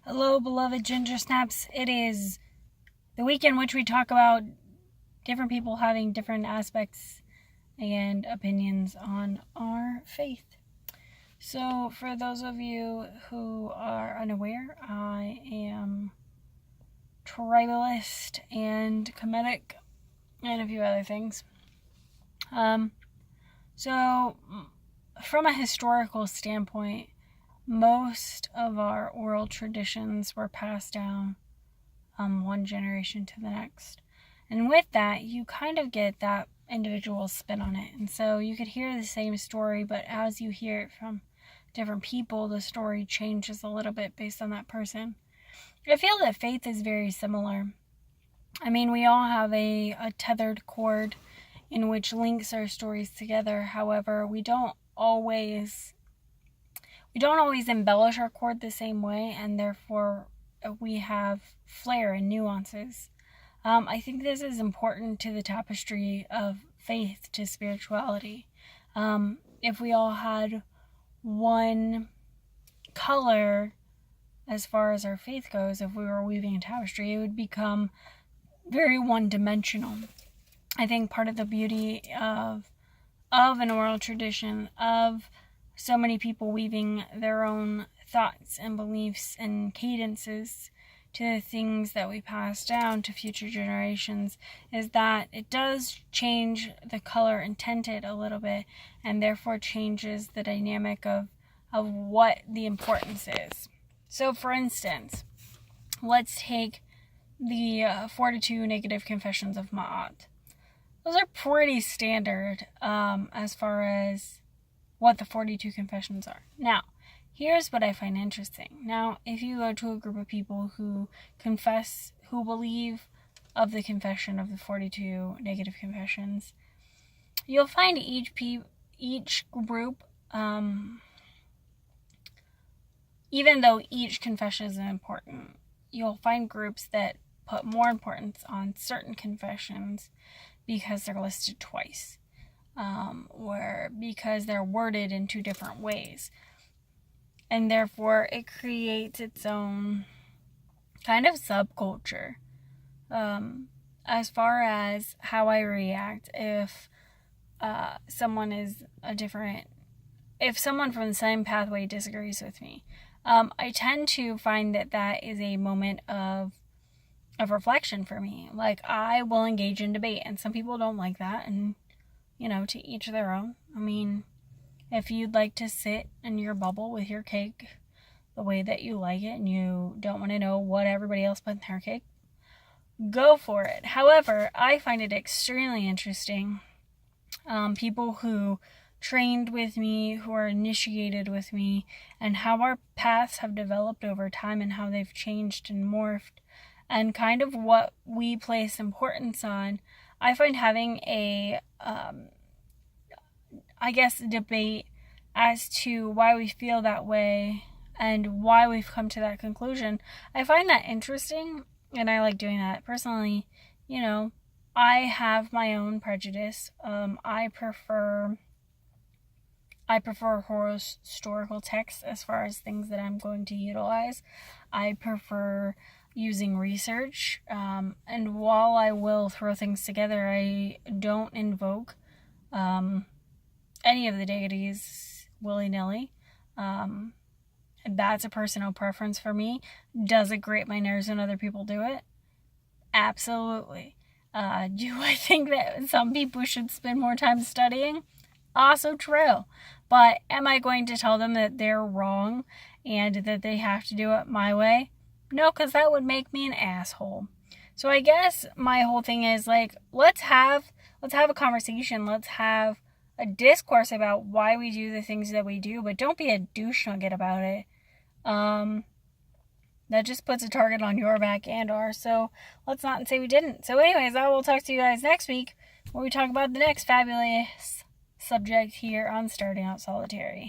Hello, beloved Ginger Snaps. It is the week in which we talk about different people having different aspects and opinions on our faith. So, for those of you who are unaware, I am tribalist and Kemetic and a few other things. So, from a historical standpoint, most of our oral traditions were passed down one generation to the next. And with that, you kind of get that individual spin on it. And so you could hear the same story, but as you hear it from different people, the story changes a little bit based on that person. I feel that faith is very similar. I mean, we all have a tethered cord in which links our stories together. However, we don't always embellish our cord the same way, and therefore we have flair and nuances. I think this is important to the tapestry of faith to spirituality. If we all had one color as far as our faith goes, if we were weaving a tapestry, it would become very one-dimensional. I think part of the beauty of an oral tradition, of so many people weaving their own thoughts and beliefs and cadences to the things that we pass down to future generations, is that it does change the color intended a little bit, and therefore changes the dynamic of what the importance is. So, for instance, let's take the 42 negative confessions of Ma'at. Those are pretty standard as far as what the 42 confessions are. Now, here's what I find interesting. Now, if you go to a group of people who confess, who believe of the confession of the 42 negative confessions, you'll find each group, even though each confession is important, you'll find groups that put more importance on certain confessions because they're listed twice. Or because they're worded in two different ways. And therefore, it creates its own kind of subculture. As far as how I react if someone from the same pathway disagrees with me, I tend to find that is a moment of reflection for me. Like, I will engage in debate, and some people don't like that, and to each their own. I mean, if you'd like to sit in your bubble with your cake the way that you like it, and you don't want to know what everybody else put in their cake, go for it. However, I find it extremely interesting. People who trained with me, who are initiated with me, and how our paths have developed over time and how they've changed and morphed, and kind of what we place importance on. I find having a debate as to why we feel that way and why we've come to that conclusion. I find that interesting, and I like doing that. Personally, I have my own prejudice. I prefer historical texts as far as things that I'm going to utilize. I prefer using research, and while I will throw things together, I don't invoke any of the deities willy-nilly. That's a personal preference for me. Does it grate my nerves when other people do it? Absolutely. Do I think that some people should spend more time studying? Also true. But am I going to tell them that they're wrong and that they have to do it my way? No, because that would make me an asshole. So I guess my whole thing is, like, let's have a conversation. Let's have a discourse about why we do the things that we do, but don't be a douche nugget about it. That just puts a target on your back and ours, so let's not say we didn't. So anyways, I will talk to you guys next week where we talk about the next fabulous subject here on Starting Out Solitary.